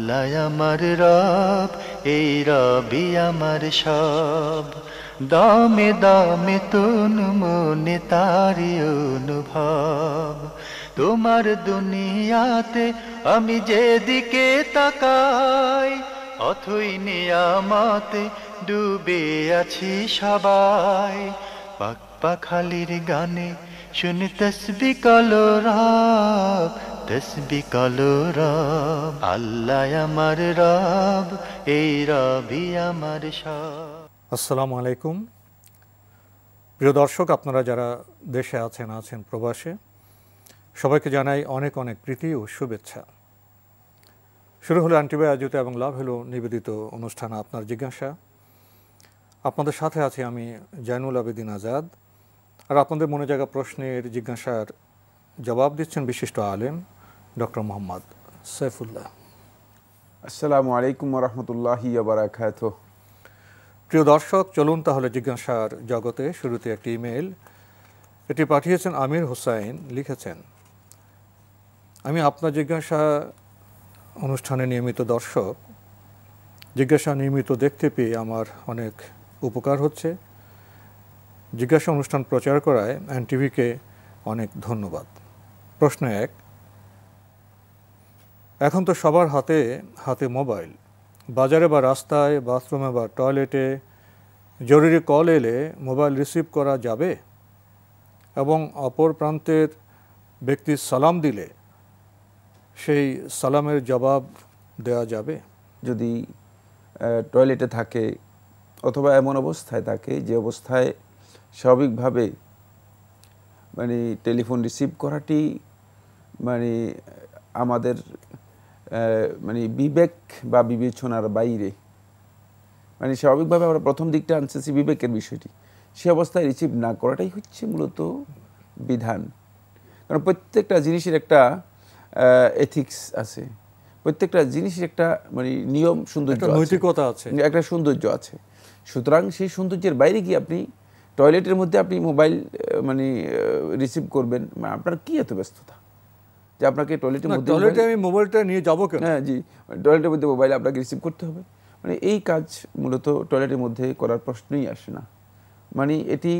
আল্লাহ আমার রব, এই রবি আমার সব। দামে দামে তন মনে তারি অনুভব। তোমার দুনিয়াতে আমি যেদিকে তাকাই, অথই নিয়ামতে ডুবে আছি সবাই। পাক পাখালির গানে শুনি তসবি কালো রব, তসবি কালো রব। আল্লাহ আমার রব, এই রবি আমার সব। আসসালামু আলাইকুম। প্রিয় দর্শক, আপনারা যারা দেশে আছেন প্রবাসে, সবাইকে জানাই অনেক অনেক প্রীতি ও শুভেচ্ছা। শুরু হলো অ্যান্টিবায় আয়োজিত এবং লাভ হলো নিবেদিত অনুষ্ঠান আপনার জিজ্ঞাসা। আপনাদের সাথে আছি আমি জাইনুল আবেদিন আজাদ। আর আপনাদের মনে জাগা প্রশ্নের জিজ্ঞাসার জবাব দিচ্ছেন বিশিষ্ট আলেম ডক্টর মোহাম্মদ সাইফুল্লাহ। আসসালামু আলাইকুম ওয়া রাহমাতুল্লাহি ওয়া বারাকাতুহু। প্রিয় দর্শক, চলুন তাহলে জিজ্ঞাসার জগতে। শুরুতে একটি ইমেল, এটি পাঠিয়েছেন আমির হোসাইন। লিখেছেন, আমি আপনার জিজ্ঞাসা অনুষ্ঠানে নিয়মিত দর্শক। জিজ্ঞাসা নিয়মিত দেখতে পেয়ে আমার অনেক উপকার হচ্ছে। জিজ্ঞাসা অনুষ্ঠান প্রচার করায় এনটিভিকে অনেক ধন্যবাদ। প্রশ্ন 1, এখন তো সবার হাতে হাতে মোবাইল। বাজারে বা রাস্তায়, বাথরুমে বা টয়লেটে জরুরি কল এলে মোবাইল রিসিভ করা যাবে এবং অপর প্রান্তের ব্যক্তি সালাম দিলে সেই সালামের জবাব দেওয়া যাবে? যদি টয়লেটে থাকে অথবা এমন অবস্থায় থাকে যে অবস্থায় স্বাভাবিকভাবে মানে টেলিফোন রিসিভ করাটি মানে আমাদের মানে বিবেক বা বিবেচনার বাইরে, মানে স্বাভাবিকভাবে আমরা প্রথম দিকটা আনতেছি বিবেকের বিষয়টি, সে অবস্থায় রিসিভ না করাটাই হচ্ছে মূলত বিধান। কারণ প্রত্যেকটা জিনিসের একটা এথিক্স আছে, প্রত্যেকটা জিনিসের একটা মানে নিয়ম, সৌন্দর্য, নৈতিকতা আছে, একটা সৌন্দর্য আছে। সুতরাং সেই সৌন্দর্যের বাইরে গিয়ে আপনি টয়লেটের মধ্যে আপনি মোবাইল মানে রিসিভ করবেন, আপনার কি এত ব্যস্ততা যে আপনাকে টয়লেটের মধ্যে আমি মোবাইলটা নিয়ে যাবো কেন? হ্যাঁ জি, টয়লেটের মধ্যে মোবাইল আপনাকে রিসিভ করতে হবে। মানে এই কাজ মূলত টয়লেটের মধ্যে করার প্রশ্নই আসে না। মানে এটি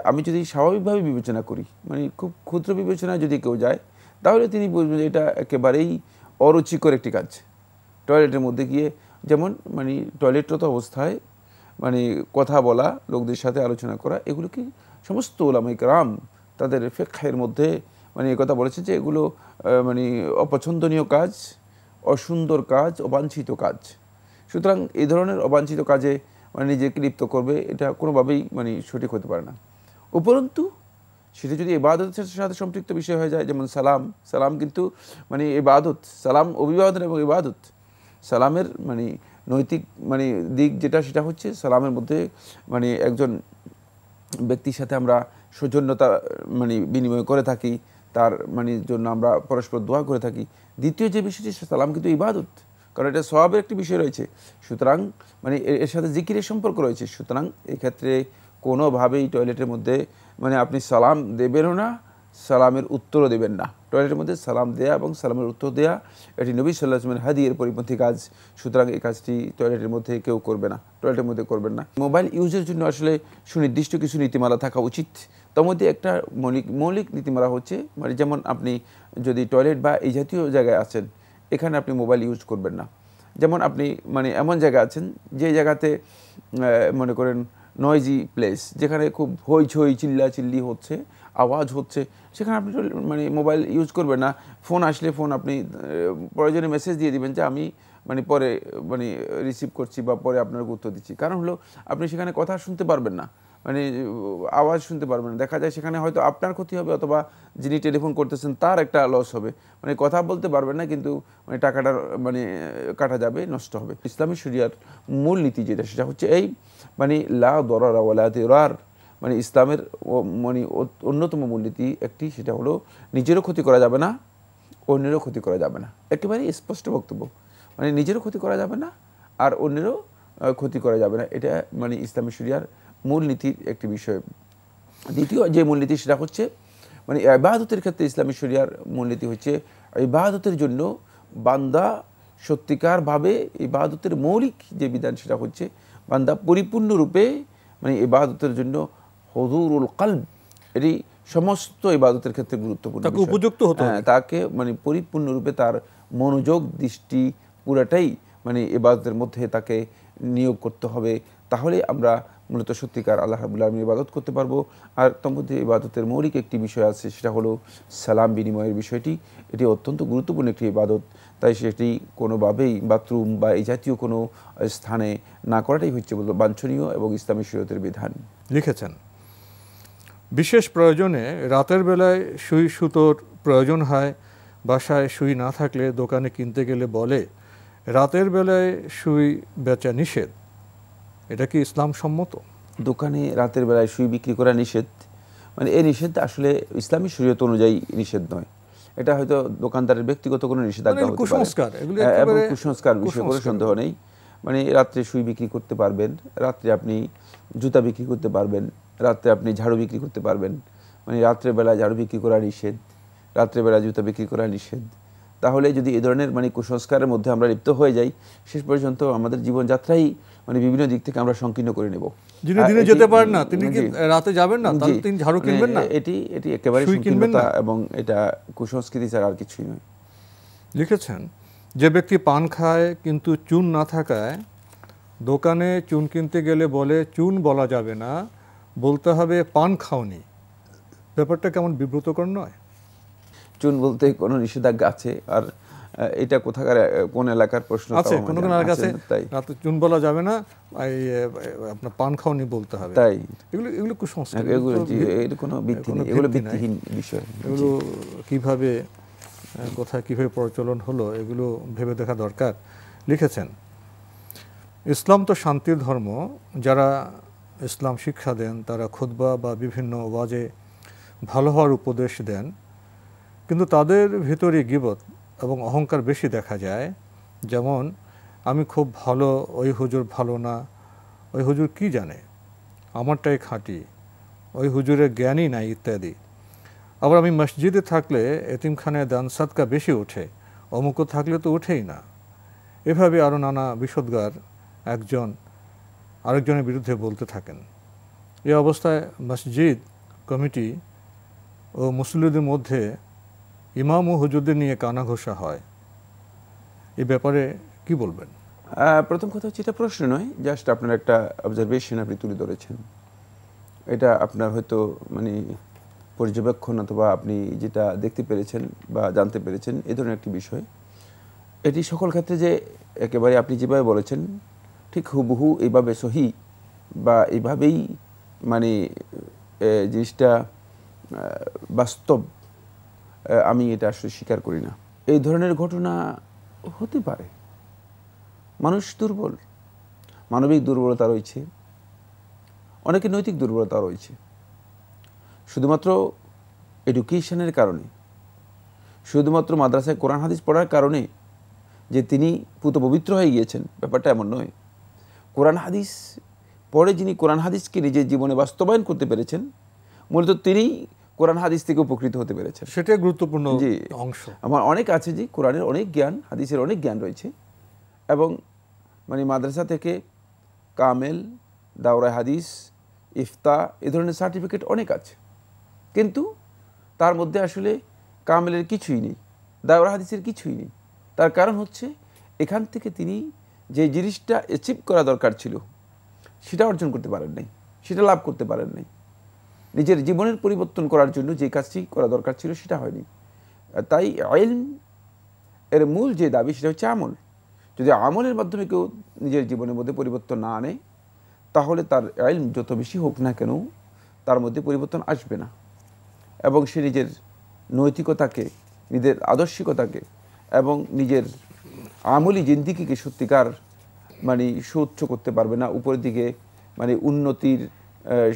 আমি যদি স্বাভাবিকভাবে বিবেচনা করি, মানে খুব ক্ষুদ্র বিবেচনায় যদি কেউ যায়, তাহলে তিনি বুঝবেন যে এটা একেবারেই অরুচিকর একটি কাজ। টয়লেটের মধ্যে গিয়ে যেমন মানে টয়লেটরত অবস্থায় মানে কথা বলা, লোকদের সাথে আলোচনা করা, এগুলো কি সমস্ত উলামায়ে কেরাম তাদের ফিকহের মধ্যে মানে কথা বলেছে যে এগুলো মানে অপছন্দনীয় কাজ, অসুন্দর কাজ, অবাঞ্ছিত কাজ। সুতরাং এই ধরনের অবাঞ্ছিত কাজে মানে নিজেকে লিপ্ত করবে, এটা কোনোভাবেই মানে সঠিক হতে পারে না। উপরন্তু সেটা যদি ইবাদতের সাথে সম্পৃক্ত বিষয় হয়ে যায়, যেমন সালাম কিন্তু মানে ইবাদত, সালাম অভিবাদন এবং ইবাদত। সালামের মানে নৈতিক মানে দিক যেটা, সেটা হচ্ছে সালামের মধ্যে মানে একজন ব্যক্তির সাথে আমরা সৌজন্যতা মানে বিনিময় করে থাকি, তার মানে জন্য আমরা পরস্পর দোয়া করে থাকি। দ্বিতীয় যে বিষয়টি, সালাম কিন্তু ইবাদত, কারণ এটা সওয়াবের একটি বিষয় রয়েছে। সুতরাং মানে এর সাথে জিকিরের সম্পর্ক রয়েছে। সুতরাং এক্ষেত্রে কোনোভাবেই টয়লেটের মধ্যে মানে আপনি সালাম দেবেনও না, সালামের উত্তরও দেবেন না। টয়লেটের মধ্যে সালাম দেয়া এবং সালামের উত্তর দেয়া এটি নবী সাল্লাল্লাহু আলাইহি ওয়াসাল্লামের হাদিয়ের পরিপন্থী কাজ। সুতরাং এই কাজটি টয়লেটের মধ্যে কেউ করবে না, টয়লেটের মধ্যে করবেন না। মোবাইল ইউজের জন্য আসলে সুনির্দিষ্ট কিছু নীতিমালা থাকা উচিত। তার মধ্যে একটা মৌলিক নীতিমালা হচ্ছে মানে যেমন আপনি যদি টয়লেট বা এই জাতীয় জায়গায় আছেন, এখানে আপনি মোবাইল ইউজ করবেন না। যেমন আপনি মানে এমন জায়গা আছেন যে জায়গাতে মনে করেন নয়েজি প্লেস, যেখানে খুব হইচই চিল্লাচিল্লি হচ্ছে, আওয়াজ হচ্ছে, সেখানে আপনি মানে মোবাইল ইউজ করবেন না। ফোন আসলে ফোন আপনি প্রয়োজনে মেসেজ দিয়ে দিবেন যে আমি মানে পরে মানে রিসিভ করছি বা পরে আপনার উত্তর দিচ্ছি। কারণ হলো আপনি সেখানে কথা শুনতে পারবেন না, মানে আওয়াজ শুনতে পারবেন না। দেখা যায় সেখানে হয়তো আপনার ক্ষতি হবে অথবা যিনি টেলিফোন করতেছেন তার একটা লস হবে। মানে কথা বলতে পারবেন না, কিন্তু মানে টাকাটা মানে কাটা যাবে, নষ্ট হবে। ইসলামী শরিয়ার মূল নীতি যেটা, সেটা হচ্ছে এই মানে লা দরারা ওয়ালা দিরার। মানে ইসলামের মানে অন্যতম মূলনীতি একটি, সেটা হলো নিজেরও ক্ষতি করা যাবে না, অন্যেরও ক্ষতি করা যাবে না। একেবারে স্পষ্ট বক্তব্য, মানে নিজেরও ক্ষতি করা যাবে না আর অন্যেরও ক্ষতি করা যাবে না। এটা মানে ইসলামী শরিয়ার মূলনীতির একটি বিষয়। দ্বিতীয় যে মূলনীতি, সেটা হচ্ছে মানে ইবাদতের ক্ষেত্রে ইসলামী শরিয়ার মূলনীতি হচ্ছে ইবাদতের জন্য বান্দা সত্যিকারভাবে ইবাদতের মৌলিক যে বিধান সেটা হচ্ছে বান্দা পরিপূর্ণরূপে মানে ইবাদতের জন্য হুজুরুল কলব, এটি সমস্ত ইবাদতের ক্ষেত্রে গুরুত্বপূর্ণ, তাকে উপযুক্ত হতে হবে। তাকে মানে পরিপূর্ণরূপে তার মনোযোগ দৃষ্টি পুরাটাই মানে ইবাদতের মধ্যে তাকে নিয়োগ করতে হবে। তাহলে আমরা মূলত সত্যিকার আল্লাহ রাব্বুল আলামিনের ইবাদত করতে পারবো। আর তার মধ্যে ইবাদতের মৌলিক একটি বিষয় আছে, সেটা হলো সালাম বিনিময়ের বিষয়টি। এটি অত্যন্ত গুরুত্বপূর্ণ একটি ইবাদত, তাই সেটি কোনোভাবেই বাথরুম বা এই জাতীয় কোনো স্থানে না করাটাই হচ্ছে বলতো বাঞ্ছনীয় এবং ইসলামী শরীয়তের বিধান। লিখেছেন, বিশেষ প্রয়োজনে রাতের বেলায় সুই সুতোর প্রয়োজন হয়, বাসায় সুই না থাকলে দোকানে কিনতে গেলে বলে রাতের বেলায় সুই বেচা নিষেধ, এটা কি ইসলাম সম্মত? দোকানে রাতের বেলায় সুই বিক্রি করা নিষেধ, মানে এই নিষেধ আসলে ইসলামী শরীয়ত অনুযায়ী নিষেধ নয়। এটা হয়তো দোকানদারের ব্যক্তিগত কোনো নিষেধাজ্ঞা হতে পারে, এবং কুসংস্কার বিষয়ে কোনো সন্দেহ নেই। মানে রাত্রে সুই বিক্রি করতে পারবেন, রাত্রে আপনি জুতা বিক্রি করতে পারবেন, রাত্রে আপনি ঝাড়ু বিক্রি করতে পারবেন। মানে রাত্রেবেলা ঝাড়ু বিক্রি করা নিষেধ, রাত্রেবেলা জুতা বিক্রি করা নিষেধ। তাহলে যদি এই ধরনের মানে কুসংস্কারের মধ্যে আমরা লিপ্ত হয়ে যাই, শেষ পর্যন্ত আমাদের জীবনযাত্রাই মানে বিভিন্ন দিক থেকে আমরা সংকীর্ণ করে নেব। যিনি দিনে যেতে পারেন না, তিনি কি রাতে যাবেন না? তাহলে তিনি ঝাড়ু কিনবেন না? এটি একেবারে সংকীর্ণতা এবং এটা কুসংস্কৃতি ছাড়া আর কিছুই নয়। লিখেছেন, যে ব্যক্তি পান খায় কিন্তু চুন না থাকায় দোকানে চুন কিনতে গেলে বলে চুন বলা যাবে না, বলতে হবে পান খাওনি, ব্যাপারটা কেমন বিব্রতকর নয়? চুন বলতে কোনো নিষেধাজ্ঞা আছে? আর এটা কোথাকার কোন এলাকার প্রশ্ন আছে? কোন কোন এলাকা আছে রাতে চুন বলা যাবে না, আপনার পান খাওনি বলতে হবে। তাই এগুলো কুসংস্কার, এর কোনো ভিত্তি নেই, এগুলো ভিত্তিহীন বিষয়। এগুলো কিভাবে কোথায় কিভাবে প্রচলন হলো এগুলো ভেবে দেখা দরকার। লিখেছেন, ইসলাম তো শান্তির ধর্ম, যারা ইসলাম শিক্ষা দেন তারা খুতবা বা বিভিন্ন ওয়াজে ভালো হওয়ার উপদেশ দেন, কিন্তু তাদের ভিতরে গীবত এবং অহংকার বেশি দেখা যায়। যেমন, আমি খুব ভালো, ওই হুজুর ভালো না, ওই হুজুর কি জানে, আমারটাই খাঁটি, ওই হুজুরের জ্ঞানই নাই ইত্যাদি। আবার আমি মসজিদে থাকলে এতিমখানায় দান সাদকা বেশি ওঠে, অমুকও থাকলে তো ওঠেই না। এভাবে আরও নানা বিষোদ্গার একজন আরেকজনের বিরুদ্ধে বলতে থাকেন। এই অবস্থায় মসজিদ কমিটি ও মুসল্লিদের মধ্যে ইমাম ও হুজুরদের নিয়ে কানাঘোষা হয়, এই ব্যাপারে কি বলবেন? প্রথম কথা হচ্ছে এটা প্রশ্ন নয়, জাস্ট আপনার একটা অবজারভেশন আপনি তুলে ধরেছেন। এটা আপনার হয়তো মানে পর্যবেক্ষণ অথবা আপনি যেটা দেখতে পেরেছেন বা জানতে পেরেছেন এই ধরনের একটি বিষয়। এটি সকল ক্ষেত্রে যে একেবারে আপনি যেভাবে বলেছেন ঠিক হুবহু এইভাবে সহি বা এইভাবেই মানে জিনিসটা বাস্তব, আমি এটা আসলে স্বীকার করি না। এই ধরনের ঘটনা হতে পারে, মানুষ দুর্বল, মানবিক দুর্বলতা রয়েছে, অনেকের নৈতিক দুর্বলতা রয়েছে। শুধুমাত্র এডুকেশনের কারণে, শুধুমাত্র মাদ্রাসায় কোরআন হাদিস পড়ার কারণে যে তিনি পুত পবিত্র হয়ে গিয়েছেন, ব্যাপারটা এমন নয়। কোরআন হাদিস পড়ে যিনি কোরআন হাদিসকে নিজের জীবনে বাস্তবায়ন করতে পেরেছেন, মূলত তিনি কোরআন হাদিস থেকে উপকৃত হতে পেরেছেন। সেটাই গুরুত্বপূর্ণ অংশ। আমার অনেক আছে যে কোরআনের অনেক জ্ঞান, হাদিসের অনেক জ্ঞান রয়েছে, এবং মানে মাদ্রাসা থেকে কামেল, দাওরায়ে হাদিস, ইফতা এ ধরনের সার্টিফিকেট অনেক আছে, কিন্তু তার মধ্যে আসলে কামেলের কিছুই নেই, দাওরায়ে হাদিসের কিছুই নেই। তার কারণ হচ্ছে এখান থেকে তিনি যে জিনিসটা অ্যাচিভ করা দরকার ছিল সেটা অর্জন করতে পারেন নাই, সেটা লাভ করতে পারেন নাই। নিজের জীবনের পরিবর্তন করার জন্য যে কাজটি করা দরকার ছিল সেটা হয়নি। তাই ইলম এর মূল যে দাবি সেটা হচ্ছে আমল। যদি আমলের মাধ্যমে কেউ নিজের জীবনের মধ্যে পরিবর্তন না আনে, তাহলে তার ইলম যত বেশি হোক না কেন তার মধ্যে পরিবর্তন আসবে না, এবং সে নিজের নৈতিকতাকে, নিজের আদর্শিকতাকে এবং নিজের আমলি জিন্দিগিকে সত্যিকার মানে সুউচ্চ করতে পারবে না, উপরের দিকে মানে উন্নতির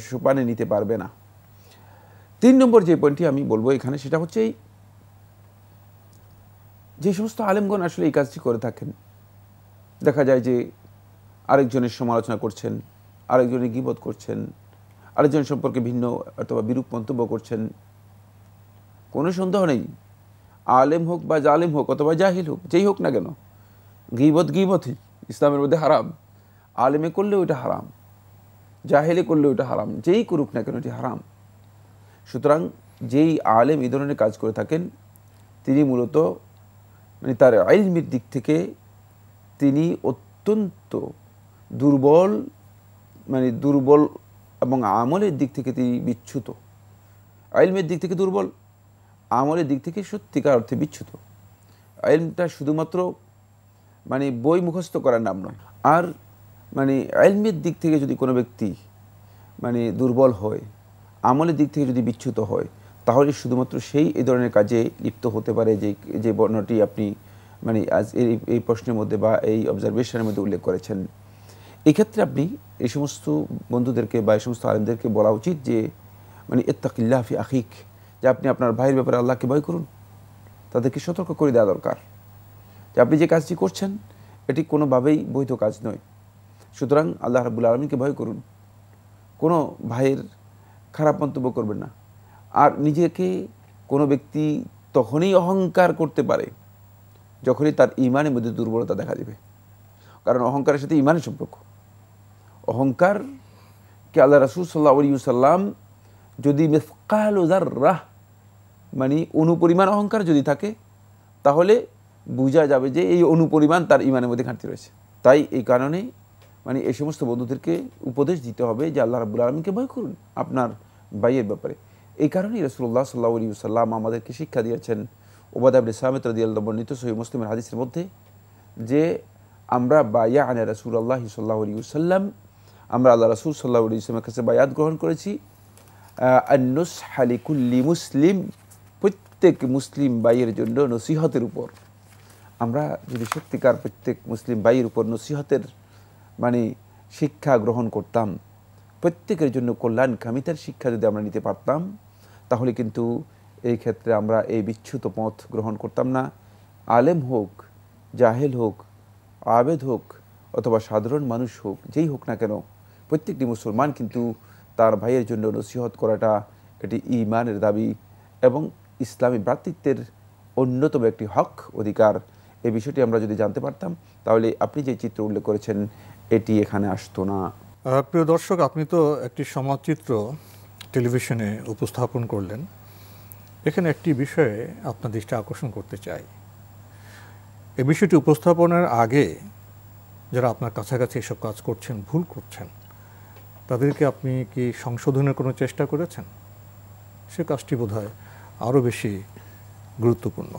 সোপানে নিতে পারবে না। 3 নম্বর যে পয়েন্টটি আমি বলবো এখানে সেটা হচ্ছে যে সমস্ত আলেমগণ আসলে এই কাজটি করে থাকেন, দেখা যায় যে আরেকজনের সমালোচনা করছেন, আরেকজনের গীবত করছেন, আরেকজন সম্পর্কে ভিন্ন অথবা বিরূপ মন্তব্য করছেন। কোনো সন্দেহ নেই, আলেম হোক বা জালেম হোক অথবা জাহিল হোক, যেই হোক না কেন, গীবত গীবতই ইসলামের মধ্যে হারাম, আলেমে করলে ওইটা হারাম, জাহেলে করলে ওইটা হারাম, যেই করুক না কেন এটি হারাম। সুতরাং যেই আলেম এই ধরনের কাজ করে থাকেন তিনি মূলত মানে তার ইলমের দিক থেকে তিনি অত্যন্ত দুর্বল, মানে দুর্বল, এবং আমলের দিক থেকে তিনি বিচ্যুত। ইলমের দিক থেকে দুর্বল, আমলের দিক থেকে সত্যিকার অর্থে বিচ্যুত। ইলমটা শুধুমাত্র মানে বই মুখস্থ করার নাম নয়। আর মানে ইলমের দিক থেকে যদি কোনো ব্যক্তি মানে দুর্বল হয়, আমলের দিক থেকে যদি বিচ্যুত হয়, তাহলে শুধুমাত্র সেই এই ধরনের কাজে লিপ্ত হতে পারে যে বর্ণটি আপনি মানে আজ এই প্রশ্নের মধ্যে বা এই অবজারভেশনের মধ্যে উল্লেখ করেছেন। এক্ষেত্রে আপনি এই সমস্ত বন্ধুদেরকে বা এই সমস্ত আলেমদেরকে বলা উচিত যে মানে ইত্তাকিল্লাহ ফি আখিক, যে আপনি আপনার ভাইয়ের ব্যাপারে আল্লাহকে ভয় করুন। তাদেরকে সতর্ক করে দেওয়া দরকার যে আপনি যে কাজটি করছেন এটি কোনোভাবেই বৈধ কাজ নয়। সুতরাং আল্লাহ রাব্বুল আলামিনকে ভয় করুন, কোনো ভাইয়ের খারাপ মন্তব্য করবেন না। আর নিজেকে কোনো ব্যক্তি তখনই অহংকার করতে পারে যখনই তার ঈমানের মধ্যে দুর্বলতা দেখা দেবে, কারণ অহংকারের সাথে ঈমানের সম্পর্ক। অহংকারকে আল্লাহ রাসূল সাল্লাল্লাহু আলাইহি ওয়াসাল্লাম যদি মিসকাল যাররাহ মানে অনুপরিমাণ অহংকার যদি থাকে তাহলে বোঝা যাবে যে এই অনুপরিমাণ তার ঈমানের মধ্যে ঘাটতি রয়েছে। তাই এই কারণে মানে এই সমস্ত বন্ধুদেরকে উপদেশ দিতে হবে যে আল্লাহ রাব্বুল আলামিনকে ভয় করুন আপনার ভাইয়ের ব্যাপারে। এই কারণেই রাসূলুল্লাহ সাল্লাল্লাহু আলাইহি ওয়াসাল্লাম আমাদেরকে শিক্ষা দিয়েছেন উবাদা ইবনে সামিত রাদিয়াল্লাহু আনহু বর্ণিত সহিহ মুসলিমের হাদিসের মধ্যে যে আমরা বায়া'না রাসূলুল্লাহ সাল্লাল্লাহু আলাইহি ওয়াসাল্লাম, আমরা আল্লাহ রাসূল সাল্লাল্লাহু আলাইহি ওয়াসাল্লামের কাছে বায়াত গ্রহণ করেছি আন-নুসহা লিকুল্লি মুসলিম, প্রত্যেক মুসলিম ভাইয়ের জন্য নসিহতের উপর। আমরা যদি সত্যিকার প্রত্যেক মুসলিম ভাইয়ের উপর নসিহতের মানে শিক্ষা গ্রহণ করতাম, প্রত্যেকের জন্য কল্যাণকামিতার শিক্ষা যদি আমরা নিতে পারতাম, তাহলে কিন্তু এই ক্ষেত্রে আমরা এই বিচ্যুত পথ গ্রহণ করতাম না। আলেম হোক, জাহেল হোক, আবেদ হোক অথবা সাধারণ মানুষ হোক, যেই হোক না কেন প্রত্যেকটি মুসলমান কিন্তু তার ভাইয়ের জন্য নসিহত করাটা এটি ঈমানের দাবি এবং ইসলামী ভ্রাতৃত্বের অন্যতম একটি হক, অধিকার। এই বিষয়টি আমরা যদি জানতে পারতাম তাহলে আপনি যে চিত্র উল্লেখ করেছেন এটি এখানে আসতো না। প্রিয় দর্শক, আপনি তো একটি সমাজচিত্র টেলিভিশনে উপস্থাপন করলেন। এখানে একটি বিষয়ে আপনার দৃষ্টি আকর্ষণ করতে চাই। এই বিষয়টি উপস্থাপনের আগে যারা আপনার কাছাকাছি এসব কাজ করছেন, ভুল করছেন, তাদেরকে আপনি কি সংশোধনের কোনো চেষ্টা করেছেন? সে কাজটি বোধহয় আরও বেশি গুরুত্বপূর্ণ।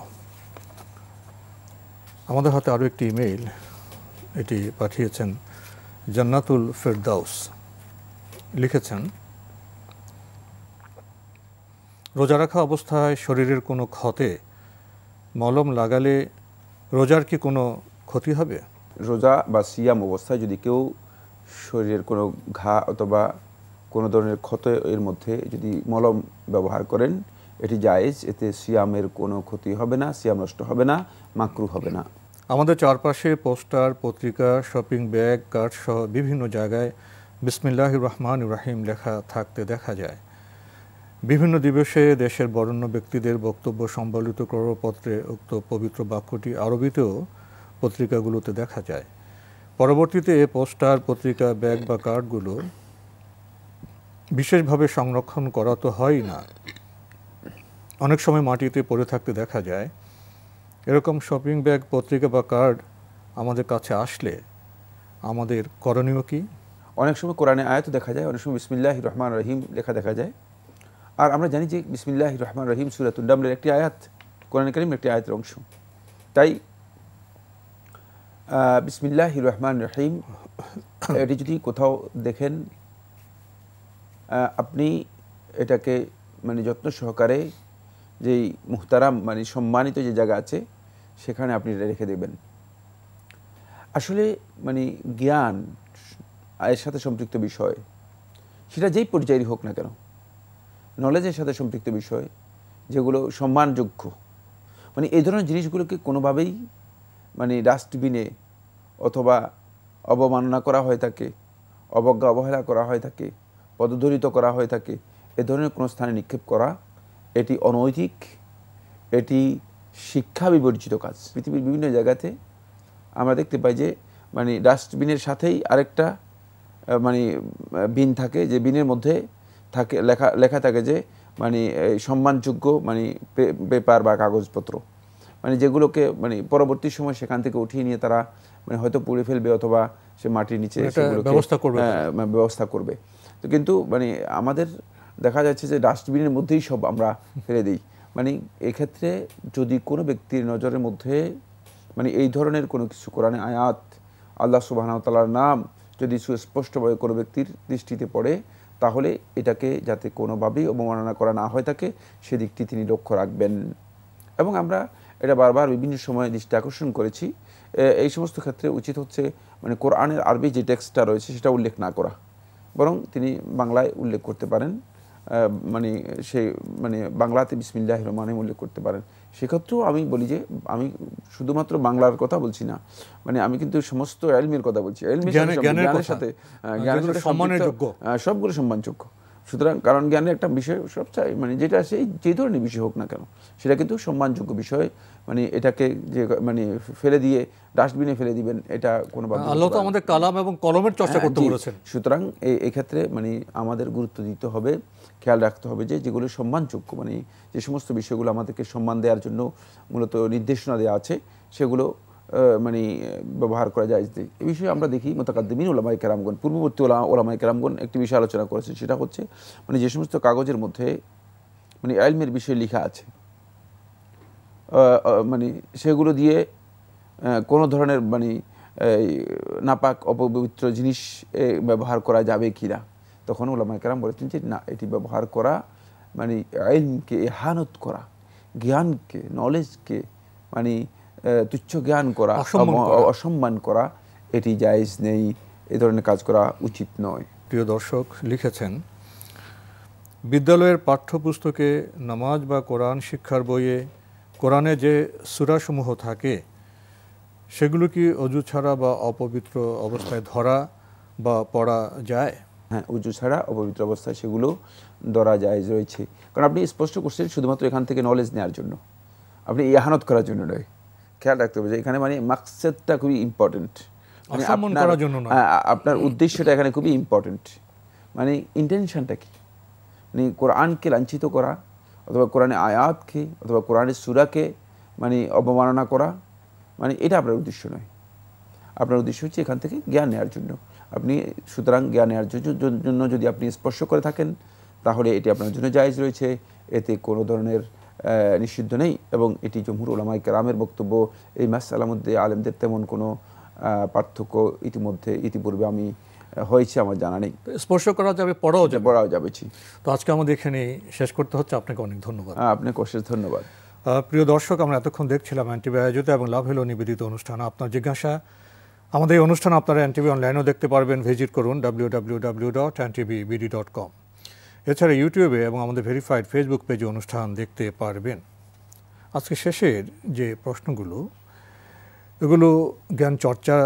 আমাদের হাতে আরও একটি ইমেইল, এটি পাঠিয়েছেন জান্নাতুল ফেরদাউস। লিখেছেন, রোজা রাখা অবস্থায় শরীরের কোনো ক্ষতে মলম লাগালে রোজার কি কোনো ক্ষতি হবে? রোজা বা সিয়াম অবস্থায় যদি কেউ শরীরের কোনো ঘা অথবা কোনো ধরনের ক্ষত এর মধ্যে যদি মলম ব্যবহার করেন এটি জায়েজ, এতে সিয়ামের কোনো ক্ষতি হবে না, সিয়াম নষ্ট হবে না, মাকরুহ হবে না। আমাদের চারপাশে পোস্টার, পত্রিকা, শপিং ব্যাগ, কার্ড সহ বিভিন্ন জায়গায় বিসমিল্লাহির রহমানির রহিম লেখা থাকতে দেখা যায়। বিভিন্ন দিবসে দেশের বরেণ্য ব্যক্তিদের বক্তব্য সম্বলিত করপত্রে উক্ত পবিত্র বাক্যটি আরবিতেও পত্রিকাগুলোতে দেখা যায়। পরবর্তীতে পোস্টার, পত্রিকা, ব্যাগ বা কার্ডগুলো বিশেষভাবে সংরক্ষণ করা তো হয় না, অনেক সময় মাটিতে পড়ে থাকতে দেখা যায়। এরকম শপিং ব্যাগ, পত্রিকা বা কার্ড আমাদের কাছে আসলে আমাদের করণীয় কি? অনেক সময় কোরআনে আয়াতও দেখা যায়, অনেক সময় বিসমিল্লাহির রহমানির রহিম লেখা দেখা যায়। আর আমরা জানি যে বিসমিল্লাহির রহমানির রহিম সূরাতুন নামলের একটি আয়াত, কোরআনে কারীমের একটি আয়াতের অংশ। তাই বিসমিল্লাহির রহমানির রহিম এটি যদি কোথাও দেখেন আপনি এটাকে মানে যত্ন সহকারে যেই মুহতারাম মানে সম্মানিত যে জায়গা আছে সেখানে আপনি এটা রেখে দেবেন। আসলে মানে জ্ঞান এর সাথে সম্পৃক্ত বিষয়, সেটা যেই পর্যায়েরই হোক না কেন, নলেজের সাথে সম্পৃক্ত বিষয় যেগুলো সম্মানযোগ্য, মানে এই ধরনের জিনিসগুলোকে কোনোভাবেই মানে ডাস্টবিনে অথবা অবমাননা করা হয়ে থাকে, অবজ্ঞা অবহেলা করা হয়ে থাকে, পদদলিত করা হয়ে থাকে, এ ধরনের কোনো স্থানে নিক্ষেপ করা এটি অনৈতিক, এটি শিক্ষা বিবর্জিত কাজ। পৃথিবীর বিভিন্ন জায়গাতে আমরা দেখতে পাই যে মানে ডাস্টবিনের সাথেই আরেকটা মানে বিন থাকে, যে বিনের মধ্যে থাকে লেখা থাকে যে মানে সম্মানযোগ্য মানে পেপার বা কাগজপত্র, মানে যেগুলোকে মানে পরবর্তী সময় সেখান থেকে উঠিয়ে নিয়ে তারা মানে হয়তো পুড়ে ফেলবে অথবা সে মাটির নিচে ব্যবস্থা করবে। তো কিন্তু মানে আমাদের দেখা যাচ্ছে যে ডাস্টবিনের মধ্যেই সব আমরা ফেলে দিই। মানে এক্ষেত্রে যদি কোনো ব্যক্তির নজরের মধ্যে মানে এই ধরনের কোনো কিছু কোরআনে আয়াত, আল্লাহ সুবহানাহু ওয়া তাআলার নাম যদি সুস্পষ্টভাবে কোনো ব্যক্তির দৃষ্টিতে পড়ে, তাহলে এটাকে যাতে কোনোভাবেই অবমাননা করা না হয় থাকে সেদিকটি তিনি লক্ষ্য রাখবেন। এবং আমরা এটা বারবার বিভিন্ন সময়ে দৃষ্টি আকর্ষণ করেছি, এই সমস্ত ক্ষেত্রে উচিত হচ্ছে মানে কোরআনের আরবি যে টেক্সটটা রয়েছে সেটা উল্লেখ না করা, বরং তিনি বাংলায় উল্লেখ করতে পারেন, মানে সে মানে বাংলাতে বিসমিল্লাহির রহমানির রহিম উল্লেখ করতে পারেন। সেক্ষেত্রেও আমি বলি যে আমি শুধুমাত্র বাংলার কথা বলছি না, মানে আমি কিন্তু সমস্ত ইলমের কথা বলছি, জ্ঞানের সাথে সবগুলো সম্মানযোগ্য। সুতরাং কারণ জ্ঞানের একটা বিষয় সবচেয়ে মানে যেটা সেই যে ধরনের বিষয় হোক না কেন সেটা কিন্তু সম্মানযোগ্য বিষয়। মানে এটাকে যে মানে ফেলে দিয়ে ডাস্টবিনে ফেলে দিবেন, এটা কোনোভাবে আল্লাহ তো আমাদের কালাম এবং কলমের চর্চা করতে বলেছেন। সুতরাং এই ক্ষেত্রে মানে আমাদের গুরুত্ব দিতে হবে, খেয়াল রাখতে হবে যে যেগুলো সম্মানযোগ্য, মানে যে সমস্ত বিষয়গুলো আমাদেরকে সম্মান দেওয়ার জন্য মূলত নির্দেশনা দেওয়া আছে সেগুলো মানে ব্যবহার করা যায়। এই বিষয়ে আমরা দেখি মুতাকাদ্দিমিন ওলামায়ে কেরামগণ, পূর্ববর্তী ওলামায়ে কেরামগণ একটি বিষয় আলোচনা করেছেন, সেটা হচ্ছে মানে যে সমস্ত কাগজের মধ্যে মানে ইলমের বিষয় লেখা আছে মানে সেগুলো দিয়ে কোনো ধরনের মানে নাপাক অপবিত্র জিনিস ব্যবহার করা যাবে কিনা, তখন ওলামায়ে কেরাম বলেছেন যে না, এটি ব্যবহার করা মানে ইলমকে ইহানত করা, জ্ঞানকে নলেজকে মানে তুচ্ছ জ্ঞান করা, অসম্মান করা, এটি জায়েজ নেই, এ ধরনের কাজ করা উচিত নয়। প্রিয় দর্শক লিখেছেন, বিদ্যালয়ের পাঠ্যপুস্তকে নামাজ বা কোরআন শিক্ষার বইয়ে কোরআনে যে সূরাসমূহ থাকে সেগুলো কি অজু ছাড়া বা অপবিত্র অবস্থায় ধরা বা পড়া যায়? হ্যাঁ, অজু ছাড়া অপবিত্র অবস্থায় সেগুলো ধরা জায়েজ রয়েছে। কারণ আপনি স্পষ্ট করছেন শুধুমাত্র এখান থেকে নলেজ নেওয়ার জন্য, আপনি ইহানত করার জন্য নয়। খেয়াল রাখতে হবে যে এখানে মানে মাকসাদটা খুবই ইম্পর্টেন্ট, মানে আপনার উদ্দেশ্যটা এখানে খুবই ইম্পর্টেন্ট। মানে ইন্টেনশনটা কি, মানে কোরআনকে লাঞ্ছিত করা অথবা কোরআনের আয়াতকে অথবা কোরআনের সূরাকে মানে অবমাননা করা, মানে এটা আপনার উদ্দেশ্য নয়। আপনার উদ্দেশ্য হচ্ছে এখান থেকে জ্ঞান নেওয়ার জন্য। আপনি সুতরাং জ্ঞান নেওয়ার জন্য যদি আপনি স্পর্শ করে থাকেন তাহলে এটি আপনার জন্য জায়েজ রয়েছে, এতে কোনো ধরনের নিষিদ্ধ নেই। এবং এটি জমহুর উলামায়ে কেরামের বক্তব্য। এই মাসআলার মধ্যে আলেমদের তেমন কোনো পার্থক্য ইতিপূর্বে আমি হয়েছে আমার জানা নেই। স্পর্শ করা যাবে, পড়াও যাবে। তো আজকে আমাদের এখানে শেষ করতে হচ্ছে। আপনাকে অনেক ধন্যবাদ। আপনাকে অশেষ ধন্যবাদ। প্রিয় দর্শক, আমরা এতক্ষণ দেখছিলাম এনটিভি আয়োজিত এবং লাভ হলো নিবেদিত অনুষ্ঠান আপনার জিজ্ঞাসা। আমাদের এই অনুষ্ঠান আপনারা এনটিভি অনলাইনেও দেখতে পারবেন, ভিজিট করুন www.ntvbd.com। এছাড়া ইউটিউবে এবং আমাদের ভেরিফাইড ফেসবুক পেজে অনুষ্ঠান দেখতে পারবেন। আজকে শেষের যে প্রশ্নগুলো, এগুলো জ্ঞান চর্চা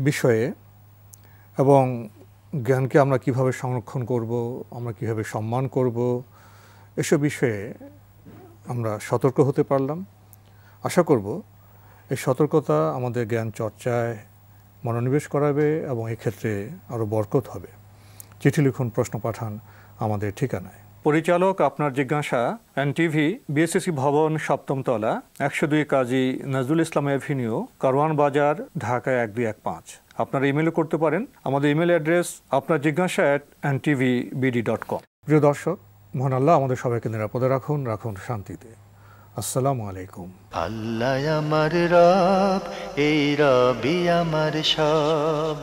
বিষয়ে এবং জ্ঞানকে আমরা কিভাবে সংরক্ষণ করব, আমরা কিভাবে সম্মান করব, এসব বিষয়ে আমরা সতর্ক হতে পারলাম। আশা করব এই সতর্কতা আমাদের জ্ঞান চর্চায় মনোনিবেশ করাবে এবং এক্ষেত্রে আরও বরকত হবে। চিঠি লিখুন, প্রশ্ন পাঠান আমাদের ঠিকানায়। পরিচালক আপনার জিজ্ঞাসা, এনটিভি, বিএসসি ভবন, 7ম তলা, 102 কাজী নজরুল ইসলাম এভিনিউ, কারওয়ান বাজার, ঢাকা 1215। আপনারা ইমেলও করতে পারেন। আমাদের ইমেল অ্যাড্রেস আপনার জিজ্ঞাসা @ntvbd.com। প্রিয় দর্শক, মহান আল্লাহ আমাদের সবাইকে নিরাপদে রাখুন শান্তিতে। আসসালামু আলাইকুম। আল্লাহ আমার রব, এই রবি আমার সব,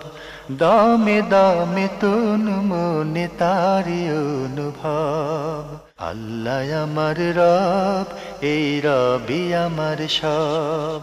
দামে দামে তুন মনে তারি অনুভব। আল্লাহ আমার রব, এই রবি আমার সব।